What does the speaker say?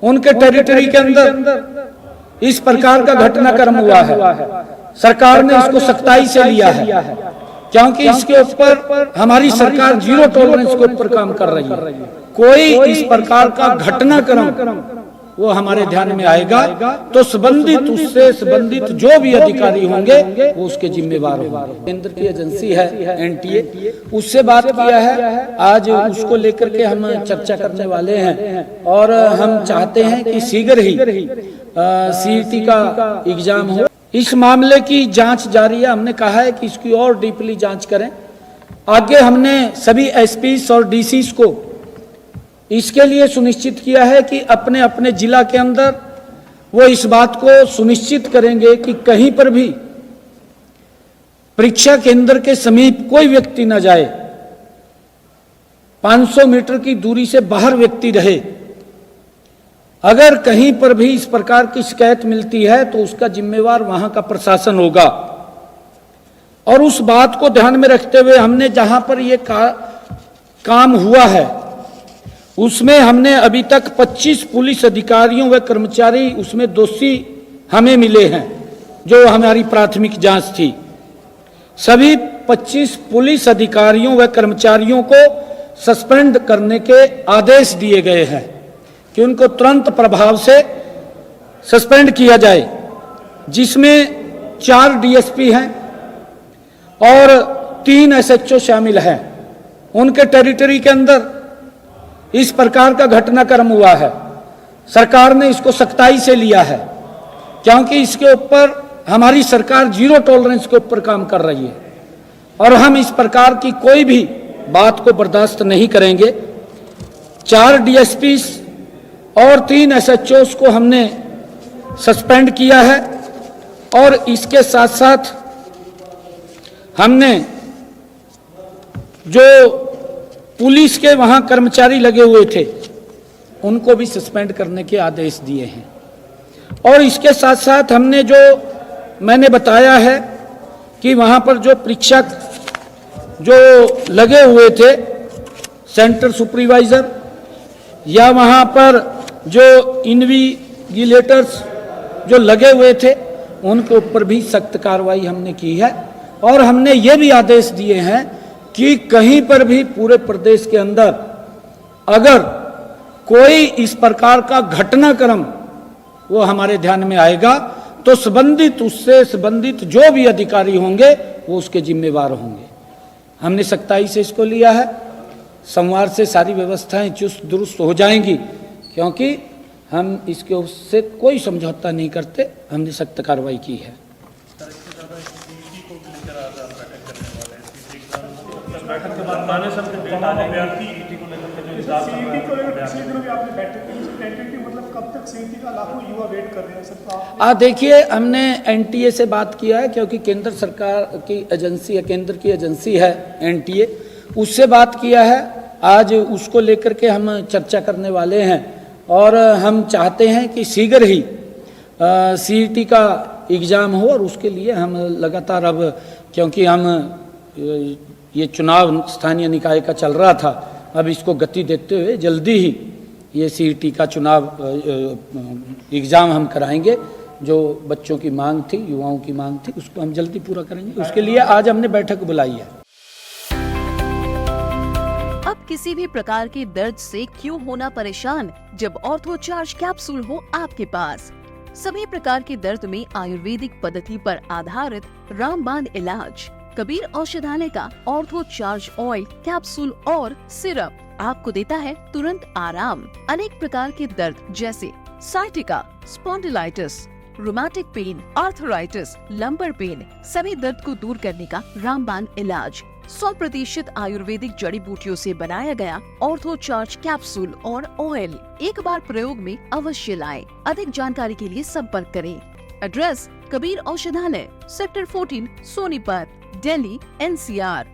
उनके टेरिटरी के अंदर इस प्रकार का घटनाक्रम हुआ है। सरकार ने इसको सख्ताई से लिया है, क्योंकि इसके ऊपर हमारी सरकार जीरो टॉलरेंस के ऊपर काम कर रही है। कोई इस प्रकार का घटनाक्रम वो हमारे ध्यान में आएगा तो उससे संबंधित जो भी अधिकारी होंगे वो उसके जिम्मेवार होंगे। केंद्र की एजेंसी है एनटीए, उससे बात किया है। आज उसको लेकर के हम चर्चा करने वाले हैं और हम चाहते हैं कि शीघ्र ही सीईटी का एग्जाम हो। इस मामले की जांच जारी है। हमने कहा है कि इसकी और डीपली जांच करें। आगे हमने सभी एसपीस और डीसीस को इसके लिए सुनिश्चित किया है कि अपने अपने जिला के अंदर वो इस बात को सुनिश्चित करेंगे कि कहीं पर भी परीक्षा केंद्र के समीप कोई व्यक्ति न जाए, 500 मीटर की दूरी से बाहर व्यक्ति रहे। अगर कहीं पर भी इस प्रकार की शिकायत मिलती है तो उसका जिम्मेवार वहां का प्रशासन होगा। और उस बात को ध्यान में रखते हुए हमने जहां पर ये काम हुआ है उसमें हमने अभी तक 25 पुलिस अधिकारियों व कर्मचारी उसमें दोषी हमें मिले हैं, जो हमारी प्राथमिक जांच थी। सभी 25 पुलिस अधिकारियों व कर्मचारियों को सस्पेंड करने के आदेश दिए गए हैं कि उनको तुरंत प्रभाव से सस्पेंड किया जाए, जिसमें 4 डीएसपी हैं और 3 एसएचओ शामिल हैं। उनके टेरिटरी के अंदर इस प्रकार का घटनाक्रम हुआ है। सरकार ने इसको सख्ताई से लिया है, क्योंकि इसके ऊपर हमारी सरकार जीरो टॉलरेंस के ऊपर काम कर रही है और हम इस प्रकार की कोई भी बात को बर्दाश्त नहीं करेंगे। 4 डीएसपी और 3 एसएचओs को हमने सस्पेंड किया है और इसके साथ साथ हमने जो पुलिस के वहां कर्मचारी लगे हुए थे उनको भी सस्पेंड करने के आदेश दिए हैं। और इसके साथ साथ हमने जो मैंने बताया है कि वहां पर जो परीक्षक जो लगे हुए थे, सेंटर सुपरवाइजर या वहां पर जो इन्विजिलेटर्स जो लगे हुए थे, उनके ऊपर भी सख्त कार्रवाई हमने की है। और हमने ये भी आदेश दिए हैं कि कहीं पर भी पूरे प्रदेश के अंदर अगर कोई इस प्रकार का घटनाक्रम वो हमारे ध्यान में आएगा तो उससे संबंधित जो भी अधिकारी होंगे वो उसके जिम्मेवार होंगे। हमने सख्ताई से इसको लिया है। सोमवार से सारी व्यवस्थाएं चुस्त दुरुस्त हो जाएंगी, क्योंकि हम इसके उससे कोई समझौता नहीं करते। हमने सख्त कार्रवाई की है। बैठक के बाद माने सब डेट आ जाएगा सीईटी को लेकर के जो हिसाब सीईटी को लेकर पिछले दिनों भी आपने बैठक की, टेंटेटिव मतलब कब तक सीईटी का लाखों युवा वेट कर रहे हैं सर? देखिए, हमने एनटीए से बात किया है, क्योंकि केंद्र सरकार की एजेंसी है, केंद्र की एजेंसी है एनटीए, उससे बात किया है। आज उसको लेकर के हम चर्चा करने वाले हैं और हम चाहते हैं कि शीघ्र ही सीईटी का एग्ज़ाम हो। और उसके लिए हम लगातार अब, क्योंकि हम ये चुनाव स्थानीय निकाय का चल रहा था, अब इसको गति देते हुए जल्दी ही ये सीईटी का चुनाव एग्ज़ाम हम कराएंगे। जो बच्चों की मांग थी, युवाओं की मांग थी, उसको हम जल्दी पूरा करेंगे। उसके लिए आज हमने बैठक बुलाई है। अब किसी भी प्रकार के दर्द से क्यों होना परेशान, जब ऑर्थो चार्ज कैप्सूल हो आपके पास। सभी प्रकार के दर्द में आयुर्वेदिक पद्धति पर आधारित रामबाण इलाज। कबीर औषधालय का ऑर्थो चार्ज ऑयल, कैप्सूल और सिरप आपको देता है तुरंत आराम। अनेक प्रकार के दर्द जैसे sciatica, spondylitis, rheumatic pain, arthritis, lumbar pain, सभी दर्द को दूर करने का रामबाण इलाज। 100% आयुर्वेदिक जड़ी बूटियों से बनाया गया ऑर्थो चार्ज कैप्सूल और ऑयल एक बार प्रयोग में अवश्य लाएं। अधिक जानकारी के लिए संपर्क करें। एड्रेस: कबीर औषधालय, सेक्टर 14, सोनीपत, दिल्ली, NCR।